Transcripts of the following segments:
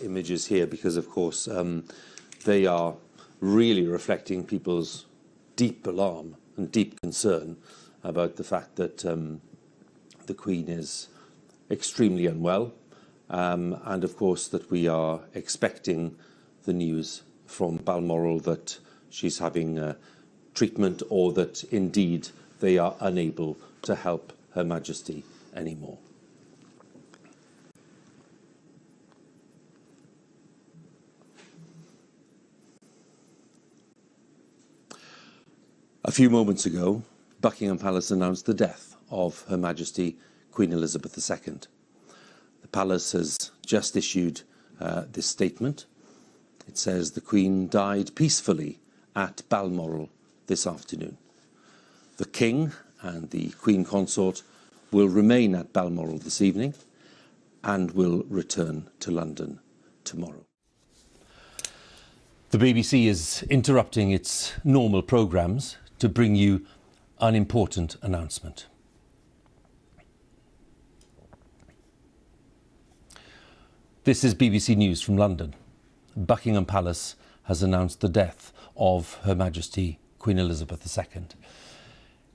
images here because, of course, they are really reflecting people's deep alarm and deep concern about the fact that the Queen is extremely unwell, and of course that we are expecting the news from Balmoral that she's having treatment, or that indeed they are unable to help Her Majesty anymore. A few moments ago, Buckingham Palace announced the death of Her Majesty Queen Elizabeth II. The Palace has just issued this statement. It says the Queen died peacefully at Balmoral this afternoon. The King and the Queen Consort will remain at Balmoral this evening and will return to London tomorrow. The BBC is interrupting its normal programmes to bring you an important announcement. This is BBC News from London. Buckingham Palace has announced the death of Her Majesty Queen Elizabeth II.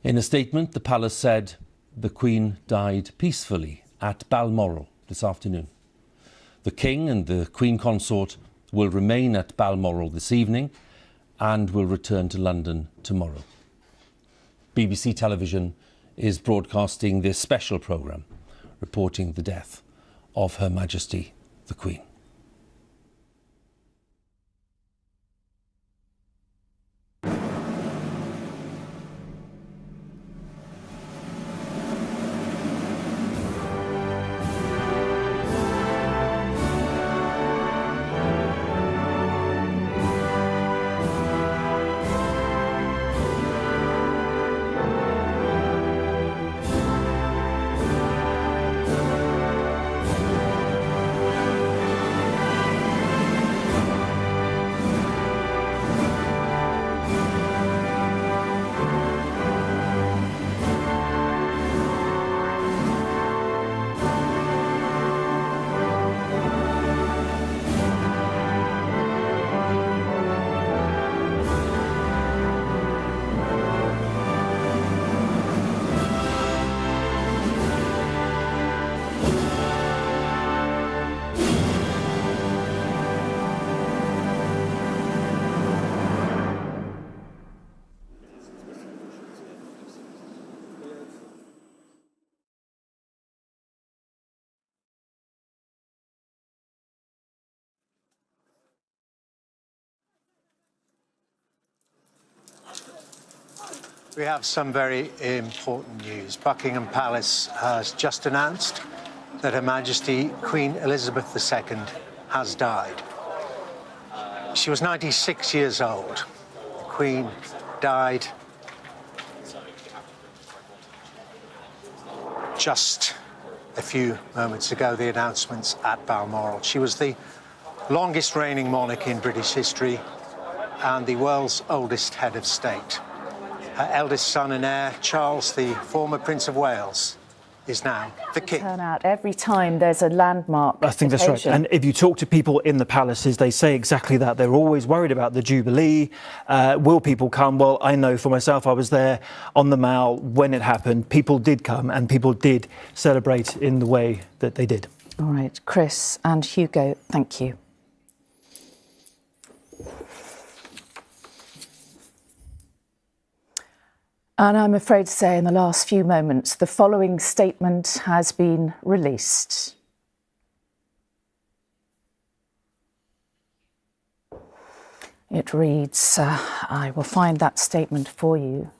In a statement, the Palace said the Queen died peacefully at Balmoral this afternoon. The King and the Queen Consort will remain at Balmoral this evening and will return to London tomorrow. BBC Television is broadcasting this special programme reporting the death of Her Majesty the Queen. We have some very important news. Buckingham Palace has just announced that Her Majesty Queen Elizabeth II has died. She was 96 years old. The Queen died just a few moments ago, the announcements at Balmoral. She was the longest reigning monarch in British history and the world's oldest head of state. Her eldest son and heir, Charles, the former Prince of Wales, is now the king. Turn out every time there's a landmark. I think that's right. And if you talk to people in the palaces, they say exactly that. They're always worried about the Jubilee. Will people come? Well, I know for myself, I was there on the Mall when it happened. People did come and people did celebrate in the way that they did. All right, Chris and Hugo, thank you. And I'm afraid to say in the last few moments, the following statement has been released. It reads, I will find that statement for you.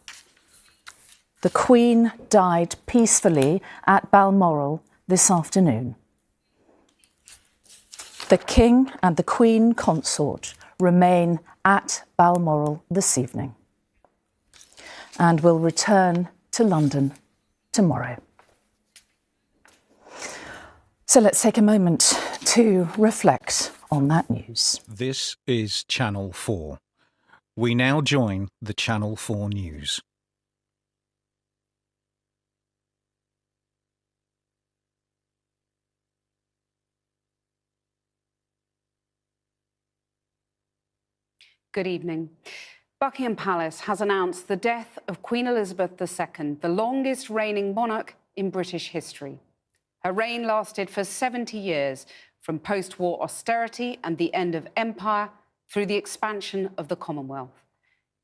The Queen died peacefully at Balmoral this afternoon. The King and the Queen Consort remain at Balmoral this evening and will return to London tomorrow. So let's take a moment to reflect on that news. This is Channel 4. We now join the Channel 4 News. Good evening. Buckingham Palace has announced the death of Queen Elizabeth II, the longest reigning monarch in British history. Her reign lasted for 70 years, from post-war austerity and the end of empire through the expansion of the Commonwealth.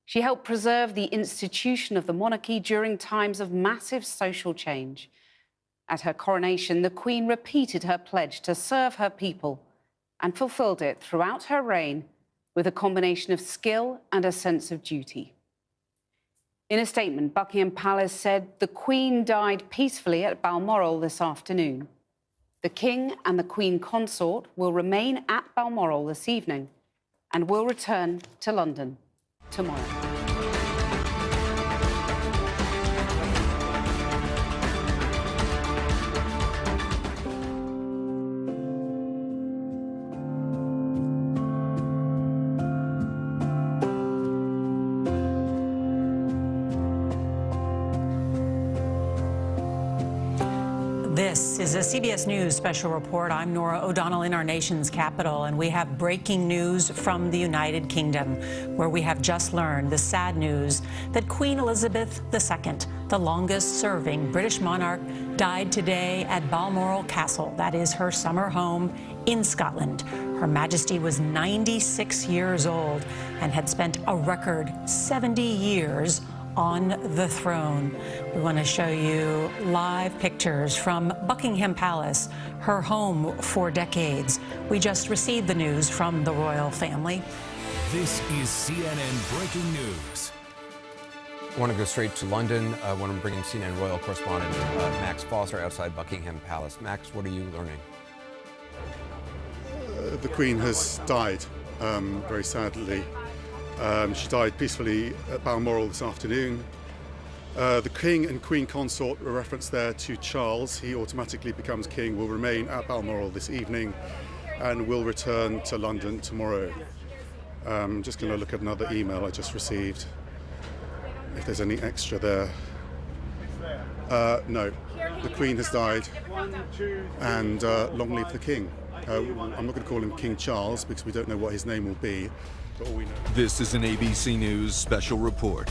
She helped preserve the institution of the monarchy during times of massive social change. At her coronation, the Queen repeated her pledge to serve her people and fulfilled it throughout her reign with a combination of skill and a sense of duty. In a statement, Buckingham Palace said the Queen died peacefully at Balmoral this afternoon. The King and the Queen Consort will remain at Balmoral this evening and will return to London tomorrow. This is a CBS News special report. I'm Nora O'Donnell in our nation's capital, and we have breaking news from the United Kingdom, where we have just learned the sad news that Queen Elizabeth II, the longest-serving British monarch, died today at Balmoral Castle. That is her summer home in Scotland. Her Majesty was 96 years old and had spent a record 70 years on the throne. We want to show you live pictures from Buckingham Palace, her home for decades. We just received the news from the royal family. This is CNN Breaking News. I want to go straight to London. I want to bring in CNN royal correspondent Max Foster outside Buckingham Palace. Max, what are you learning? The Queen has died, very sadly. She died peacefully at Balmoral this afternoon. The King and Queen Consort were referenced there to Charles. He automatically becomes king, will remain at Balmoral this evening and will return to London tomorrow. I'm just going to look at another email I just received, if there's any extra there. No, the Queen has died, and long live the King. I'm not going to call him King Charles because we don't know what his name will be. But all we know. This is an ABC News special report.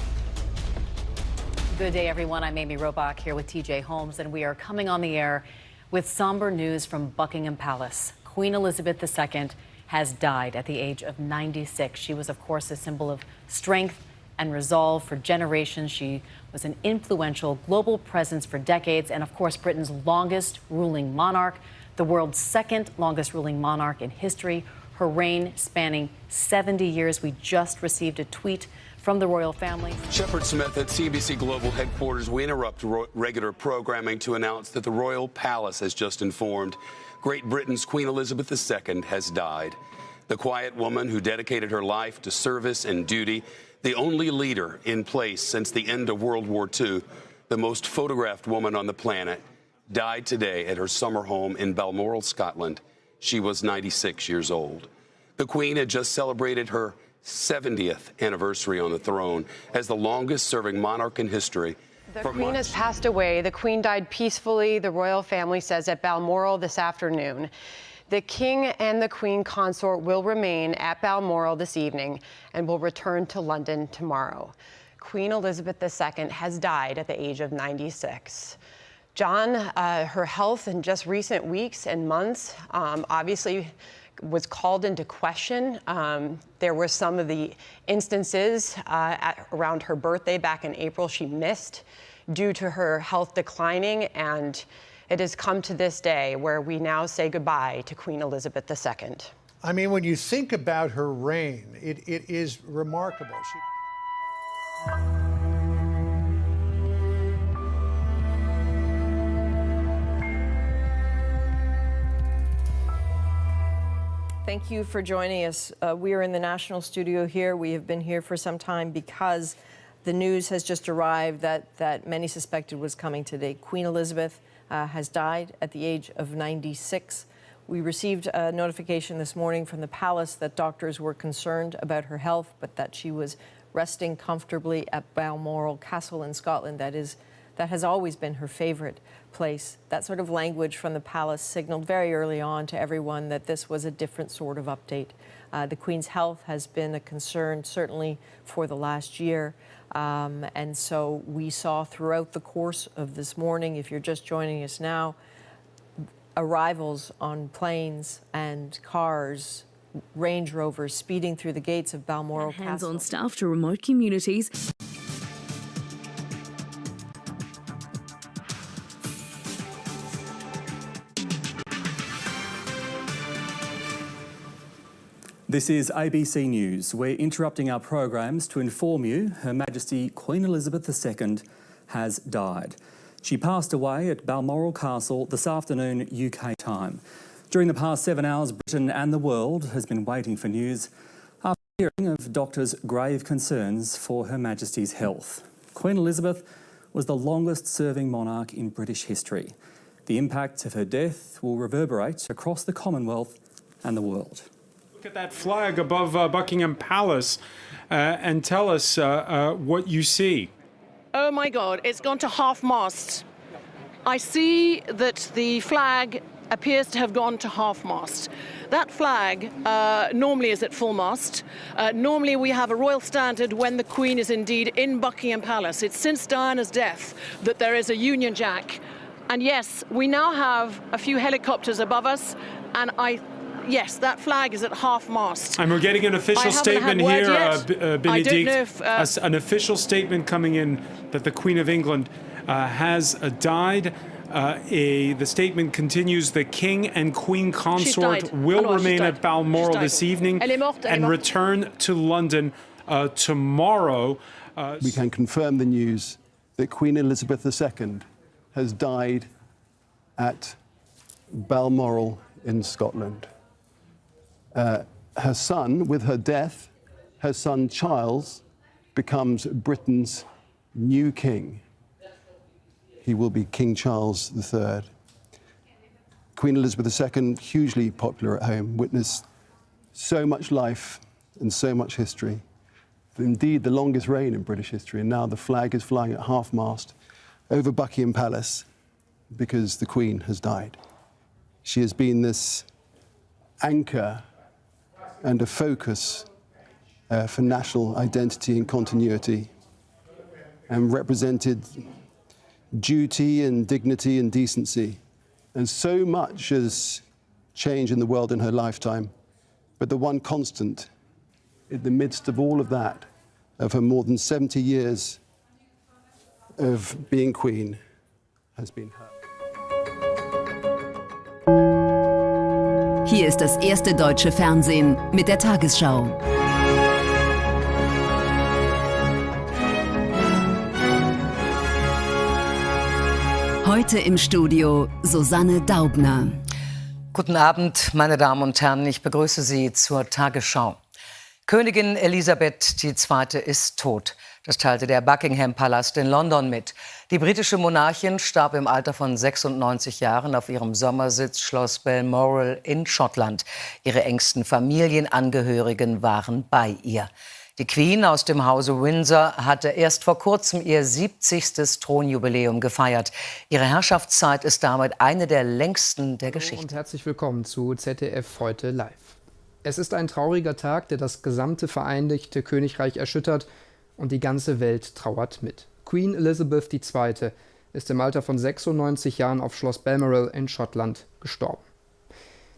Good day, everyone. I'm Amy Robach here with TJ Holmes, and we are coming on the air with somber news from Buckingham Palace. Queen Elizabeth II has died at the age of 96. She was, of course, a symbol of strength and resolve for generations. She was an influential global presence for decades and, of course, Britain's longest ruling monarch, the world's second longest ruling monarch in history. Her reign spanning 70 years. We just received a tweet from the royal family. Shepard Smith at CNBC Global Headquarters. We interrupt regular programming to announce that the Royal Palace has just informed Great Britain's Queen Elizabeth II has died. The quiet woman who dedicated her life to service and duty, the only leader in place since the end of World War II, the most photographed woman on the planet, died today at her summer home in Balmoral, Scotland. She was 96 years old. The Queen had just celebrated her 70th anniversary on the throne as the longest-serving monarch in history. The Queen has passed away. The Queen died peacefully, the royal family says, at Balmoral this afternoon. The King and the Queen Consort will remain at Balmoral this evening and will return to London tomorrow. Queen Elizabeth II has died at the age of 96. John, her health in just recent weeks and months obviously was called into question. There were some of the instances around her birthday back in April she missed due to her health declining, and it has come to this day where we now say goodbye to Queen Elizabeth II. I mean, when you think about her reign, it is remarkable. Thank you for joining us. We are in the national studio here. We have been here for some time because the news has just arrived that many suspected was coming today. Queen Elizabeth has died at the age of 96. We received a notification this morning from the palace that doctors were concerned about her health, but that she was resting comfortably at Balmoral Castle in Scotland. That has always been her favorite place. That sort of language from the palace signaled very early on to everyone that this was a different sort of update. The Queen's health has been a concern, certainly for the last year. And so we saw throughout the course of this morning, if you're just joining us now, arrivals on planes and cars, Range Rovers speeding through the gates of Balmoral Castle. Hands-on staff to remote communities. This is ABC News. We're interrupting our programs to inform you Her Majesty Queen Elizabeth II has died. She passed away at Balmoral Castle this afternoon UK time. During the past 7 hours, Britain and the world has been waiting for news after hearing of doctors' grave concerns for Her Majesty's health. Queen Elizabeth was the longest-serving monarch in British history. The impact of her death will reverberate across the Commonwealth and the world. Look at that flag above Buckingham Palace and tell us what you see. Oh my God, it's gone to half-mast. I see that the flag appears to have gone to half-mast. That flag normally is at full-mast. Normally we have a royal standard when the Queen is indeed in Buckingham Palace. It's since Diana's death that there is a Union Jack. And yes, we now have a few helicopters above us, and yes, that flag is at half-mast. And we're getting an official statement here, Benedict, an official statement coming in that the Queen of England has died. The statement continues, the King and Queen Consort will remain at Balmoral this evening and return to London tomorrow. We can confirm the news that Queen Elizabeth II has died at Balmoral in Scotland. Her son, with her death, her son Charles becomes Britain's new king. He will be King Charles III. Queen Elizabeth II, hugely popular at home, witnessed so much life and so much history. Indeed, the longest reign in British history, and now the flag is flying at half-mast over Buckingham Palace because the Queen has died. She has been this anchor and a focus for national identity and continuity, and represented duty and dignity and decency. And so much has changed in the world in her lifetime, but the one constant in the midst of all of that, of her more than 70 years of being Queen, has been her. Hier ist das erste deutsche Fernsehen mit der Tagesschau. Heute im Studio Susanne Daubner. Guten Abend, meine Damen und Herren. Ich begrüße Sie zur Tagesschau. Königin Elisabeth II. Ist tot. Das teilte der Buckingham-Palast in London mit. Die britische Monarchin starb im Alter von 96 Jahren auf ihrem Sommersitz Schloss Balmoral in Schottland. Ihre engsten Familienangehörigen waren bei ihr. Die Queen aus dem Hause Windsor hatte erst vor kurzem ihr 70. Thronjubiläum gefeiert. Ihre Herrschaftszeit ist damit eine der längsten der Geschichte. Und herzlich willkommen zu ZDF heute live. Es ist ein trauriger Tag, der das gesamte Vereinigte Königreich erschüttert und die ganze Welt trauert mit. Queen Elizabeth II. Ist im Alter von 96 Jahren auf Schloss Balmoral in Schottland gestorben.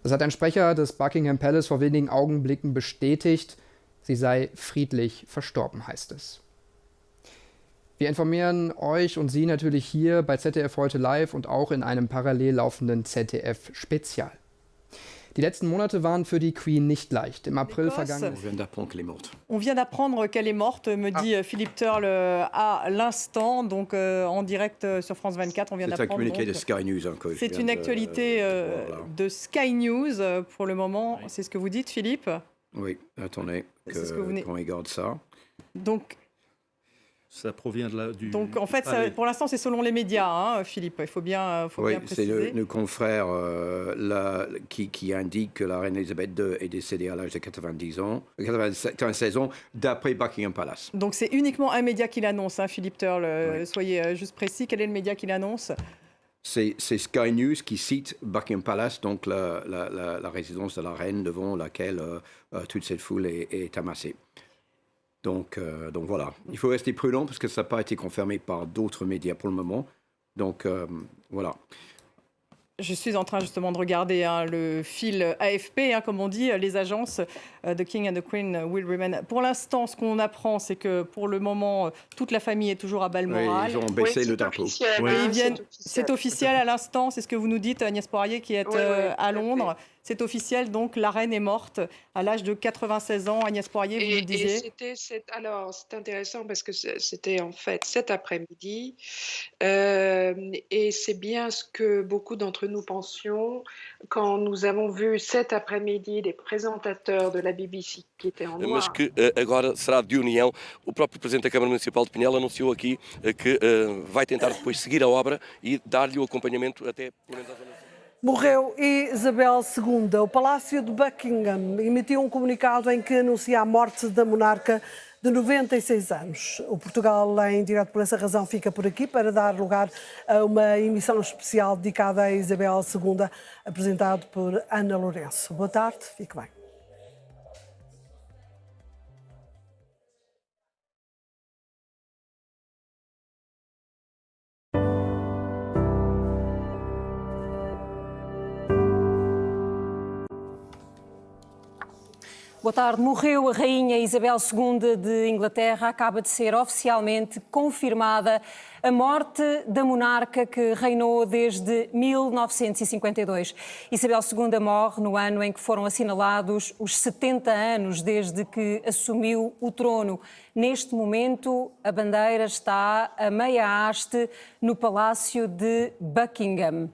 Das hat ein Sprecher des Buckingham Palace vor wenigen Augenblicken bestätigt. Sie sei friedlich verstorben, heißt es. Wir informieren euch und Sie natürlich hier bei ZDF heute live und auch in einem parallel laufenden ZDF-Spezial. Die letzten Monate waren für die Queen nicht leicht. Im April vergangen. On vient d'apprendre qu'elle est morte, me dit Philippe Turle à l'instant, donc en direct sur France 24. On vient d'apprendre. C'est un communiqué de Sky News. C'est une actualité de Sky News pour le moment. C'est ce que vous dites, Philippe? Oui, attendez, qu'on regarde ça. Donc, ça provient du... Donc, en fait, ça, pour l'instant, c'est selon les médias, hein, Philippe. Il faut bien préciser. Oui, c'est le confrère qui indique que la reine Elisabeth II est décédée à l'âge de 96 ans, d'après Buckingham Palace. Donc, c'est uniquement un média qui l'annonce, hein, Philippe Turle. Soyez juste précis. Quel est le média qui l'annonce? c'est Sky News qui cite Buckingham Palace, donc la résidence de la reine devant laquelle toute cette foule est amassée. Donc voilà, il faut rester prudent parce que ça n'a pas été confirmé par d'autres médias pour le moment. Donc voilà. Je suis en train justement de regarder le fil AFP, comme on dit, les agences. The King and the Queen will remain. Pour l'instant, ce qu'on apprend, c'est que pour le moment, toute la famille est toujours à Balmoral. Oui, ils ont baissé le drapeau. C'est officiel à l'instant, c'est ce que vous nous dites, Agnès Poirier, qui est à Londres. C'est officiel, donc la reine est morte à l'âge de 96 ans. Agnès Poirier, vous le disiez. Alors, c'est intéressant parce que c'était en fait cet après-midi. Et c'est bien ce que beaucoup d'entre nous pensions quand nous avons vu cet après-midi des présentateurs de la BBC qui étaient en noir. Mas que agora será de união. O próprio Presidente da Câmara Municipal de Pinhel anunciou aqui que vai tentar depois seguir a obra e dar-lhe o acompanhamento até pelo menos às zonas. Morreu Isabel II. O Palácio de Buckingham emitiu um comunicado em que anuncia a morte da monarca de 96 anos. O Portugal em direto por essa razão fica por aqui para dar lugar a uma emissão especial dedicada a Isabel II, apresentado por Ana Lourenço. Boa tarde, fique bem. Boa tarde. Morreu a Rainha Isabel II de Inglaterra. Acaba de ser oficialmente confirmada a morte da monarca que reinou desde 1952. Isabel II morre no ano em que foram assinalados os 70 anos desde que assumiu o trono. Neste momento, a bandeira está a meia haste no Palácio de Buckingham.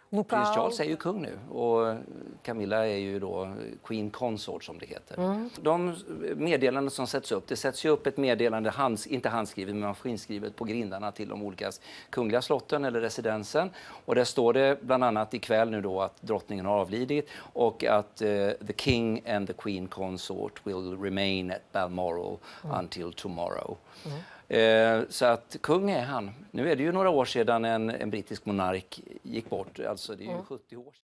Prins Charles är ju kung nu och Camilla är ju då Queen Consort som det heter. De meddelanden som sätts upp, det sätts ju upp ett meddelande, inte handskrivet men maskinskrivet på grindarna till de olika kungliga slotten eller residensen. Och där står det bland annat ikväll nu då att drottningen har avlidit och att the King and the Queen Consort will remain at Balmoral until tomorrow. Så att kung är han. Nu är det ju några år sedan en brittisk monark gick bort, alltså det är ju 70 år sedan.